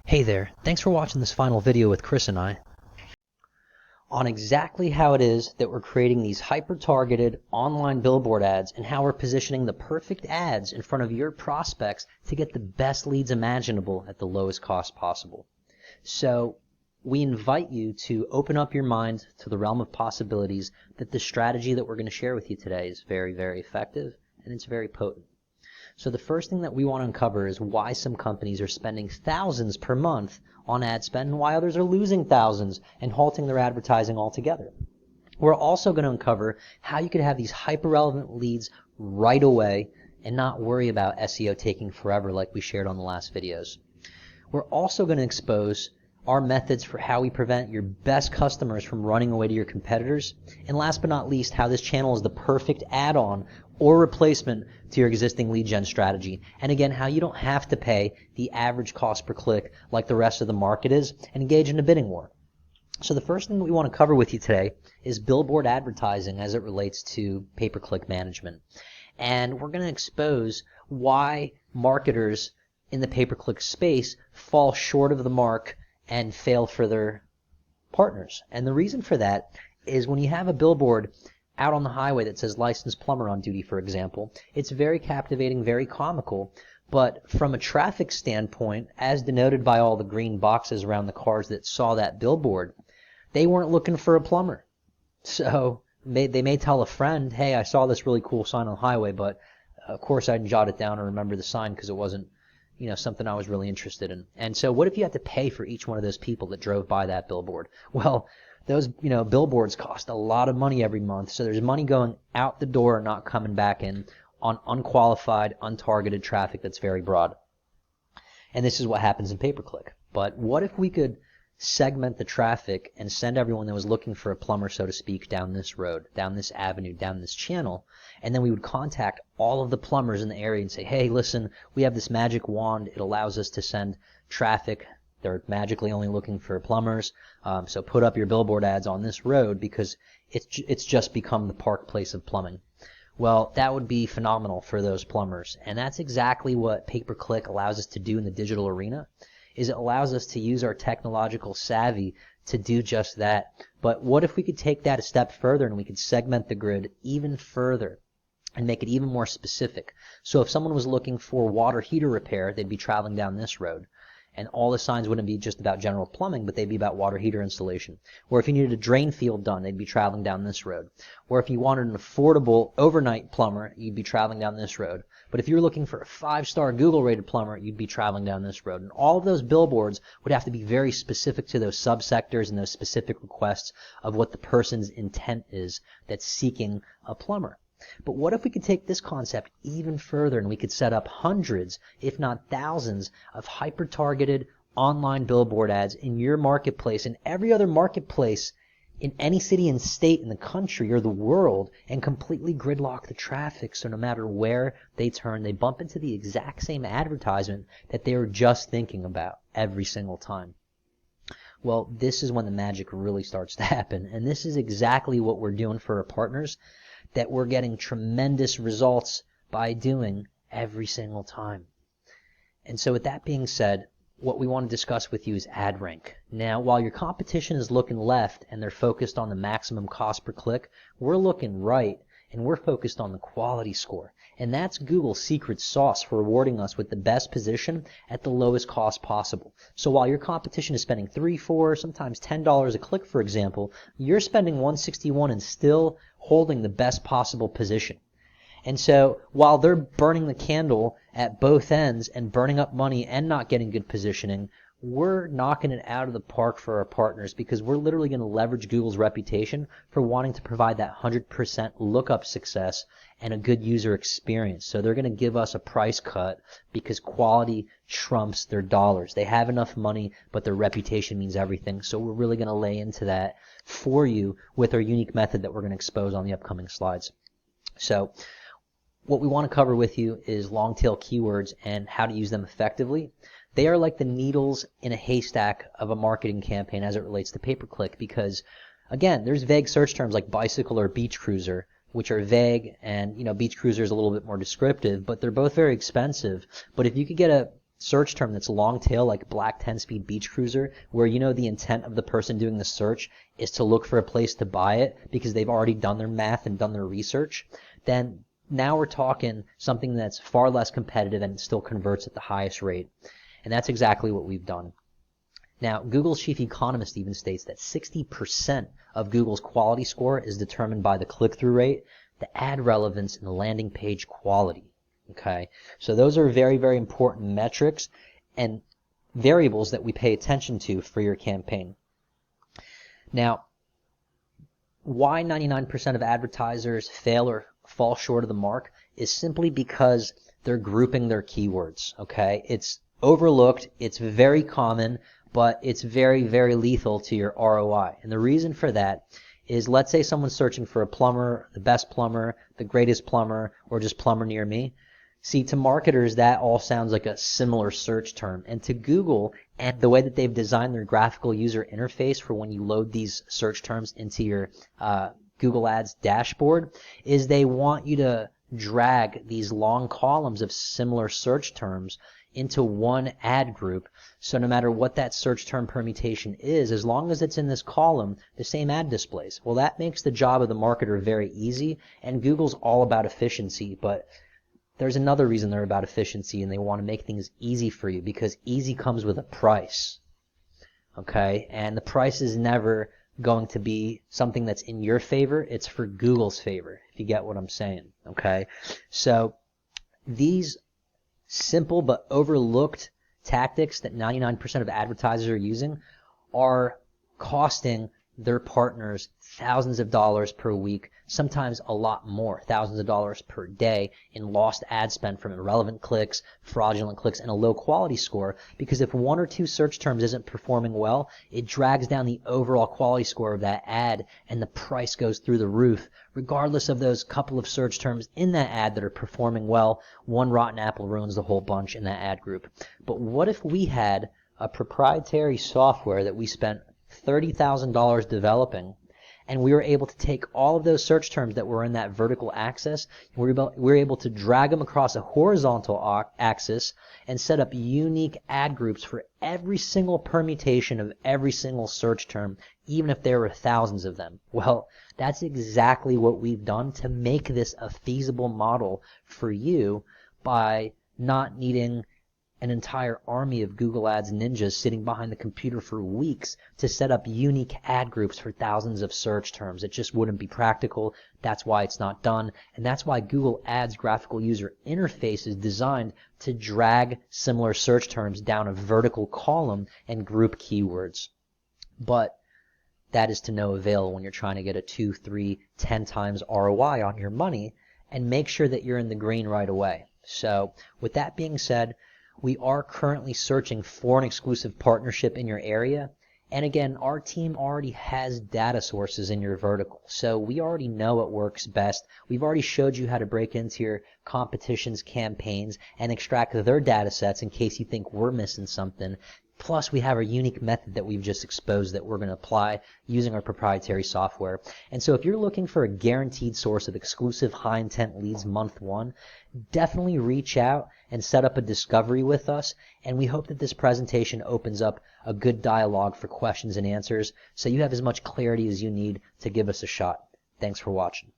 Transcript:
Hey there, thanks for watching this final video with Chris and I on exactly how it is that we're creating these hyper-targeted online billboard ads and how we're positioning the perfect ads in front of your prospects to get the best leads imaginable at the lowest cost possible. So we invite you to open up your mind to the realm of possibilities that the strategy that we're going to share with you today is very, very effective and it's very potent. So the first thing that we want to uncover is why some companies are spending thousands per month on ad spend and why others are losing thousands and halting their advertising altogether. We're also going to uncover how you could have these hyper-relevant leads right away and not worry about SEO taking forever like we shared on the last videos. We're also going to expose our methods for how we prevent your best customers from running away to your competitors. And last but not least, how this channel is the perfect add-on or replacement to your existing lead gen strategy. And again, how you don't have to pay the average cost per click like the rest of the market is and engage in a bidding war. So the first thing that we want to cover with you today is billboard advertising as it relates to pay-per-click management. And we're going to expose why marketers in the pay-per-click space fall short of the mark and fail for their partners. And the reason for that is when you have a billboard out on the highway that says licensed plumber on duty, for example, it's very captivating, very comical, but from a traffic standpoint, as denoted by all the green boxes around the cars that saw that billboard, they weren't looking for a plumber. So they may tell a friend, hey, I saw this really cool sign on the highway, but of course I didn't jot it down or remember the sign because it wasn't something I was really interested in. And so what if you had to pay for each one of those people that drove by that billboard? Well, those, billboards cost a lot of money every month. So there's money going out the door and not coming back in on unqualified, untargeted traffic that's very broad. And this is what happens in pay-per-click. But what if we could segment the traffic and send everyone that was looking for a plumber, so to speak, down this road, down this avenue, down this channel, and then we would contact all of the plumbers in the area and say, hey, listen, we have this magic wand. It allows us to send traffic. They're magically only looking for plumbers. So put up your billboard ads on this road because it's just become the park place of plumbing. Well, that would be phenomenal for those plumbers. And that's exactly what pay-per-click allows us to do in the digital arena. Is it allows us to use our technological savvy to do just that. But what if we could take that a step further and we could segment the grid even further and make it even more specific? So if someone was looking for water heater repair, they'd be traveling down this road. And all the signs wouldn't be just about general plumbing, but they'd be about water heater installation. Or if you needed a drain field done, they'd be traveling down this road. Or if you wanted an affordable overnight plumber, you'd be traveling down this road. But if you're looking for a 5-star Google-rated plumber, you'd be traveling down this road. And all of those billboards would have to be very specific to those subsectors and those specific requests of what the person's intent is that's seeking a plumber. But what if we could take this concept even further and we could set up hundreds, if not thousands, of hyper-targeted online billboard ads in your marketplace and every other marketplace in any city and state in the country or the world and completely gridlock the traffic so no matter where they turn, they bump into the exact same advertisement that they were just thinking about every single time? Well, this is when the magic really starts to happen. And this is exactly what we're doing for our partners that we're getting tremendous results by doing every single time. And so with that being said, what we want to discuss with you is ad rank. Now, while your competition is looking left and they're focused on the maximum cost per click, we're looking right and we're focused on the quality score. And that's Google's secret sauce for rewarding us with the best position at the lowest cost possible. So while your competition is spending $3, $4, sometimes $10 a click, for example, you're spending $161 and still holding the best possible position. And so while they're burning the candle at both ends and burning up money and not getting good positioning, we're knocking it out of the park for our partners because we're literally going to leverage Google's reputation for wanting to provide that 100% lookup success and a good user experience. So they're going to give us a price cut because quality trumps their dollars. They have enough money, but their reputation means everything. So we're really going to lay into that for you with our unique method that we're going to expose on the upcoming slides. So what we want to cover with you is long tail keywords and how to use them effectively. They are like the needles in a haystack of a marketing campaign as it relates to pay-per-click because, again, there's vague search terms like bicycle or beach cruiser, which are vague, and beach cruiser is a little bit more descriptive, but they're both very expensive. But if you could get a search term that's long tail, like black 10-speed beach cruiser, where you know the intent of the person doing the search is to look for a place to buy it because they've already done their math and done their research, then now we're talking something that's far less competitive and still converts at the highest rate. And that's exactly what we've done. Now, Google's chief economist even states that 60% of Google's quality score is determined by the click-through rate, the ad relevance, and the landing page quality. Okay, so those are very, very important metrics and variables that we pay attention to for your campaign. Now, why 99% of advertisers fail or fall short of the mark is simply because they're grouping their keywords. Okay, it's overlooked, it's very common, but it's very, very lethal to your ROI. And the reason for that is, let's say someone's searching for a plumber, the best plumber, the greatest plumber, or just plumber near me. See, to marketers, that all sounds like a similar search term. And to Google, and the way that they've designed their graphical user interface for when you load these search terms into your Google Ads dashboard, is they want you to drag these long columns of similar search terms into one ad group. So no matter what that search term permutation is, as long as it's in this column, the same ad displays. Well, that makes the job of the marketer very easy, and Google's all about efficiency, but there's another reason they're about efficiency, and they want to make things easy for you, because easy comes with a price. Okay? And the price is never going to be something that's in your favor. It's for Google's favor, if you get what I'm saying. Okay? So these simple but overlooked tactics that 99% of advertisers are using are costing their partners thousands of dollars per week, sometimes a lot more, thousands of dollars per day in lost ad spend from irrelevant clicks, fraudulent clicks, and a low quality score, because if one or two search terms isn't performing well, it drags down the overall quality score of that ad, and the price goes through the roof, regardless of those couple of search terms in that ad that are performing well. One rotten apple ruins the whole bunch in that ad group. But what if we had a proprietary software that we spent $30,000 developing, and we were able to take all of those search terms that were in that vertical axis, and we were able to drag them across a horizontal axis and set up unique ad groups for every single permutation of every single search term, even if there were thousands of them. Well, that's exactly what we've done to make this a feasible model for you by not needing an entire army of Google Ads ninjas sitting behind the computer for weeks to set up unique ad groups for thousands of search terms. It just wouldn't be practical. That's why it's not done. And that's why Google Ads graphical user interface is designed to drag similar search terms down a vertical column and group keywords. But that is to no avail when you're trying to get a 2, 3, 10 times ROI on your money, and make sure that you're in the green right away. So with that being said, we are currently searching for an exclusive partnership in your area. And again, our team already has data sources in your vertical. So we already know what works best. We've already showed you how to break into your competition's campaigns and extract their data sets in case you think we're missing something. Plus, we have a unique method that we've just exposed that we're going to apply using our proprietary software. And so if you're looking for a guaranteed source of exclusive high-intent leads month one, definitely reach out and set up a discovery with us. And we hope that this presentation opens up a good dialogue for questions and answers so you have as much clarity as you need to give us a shot. Thanks for watching.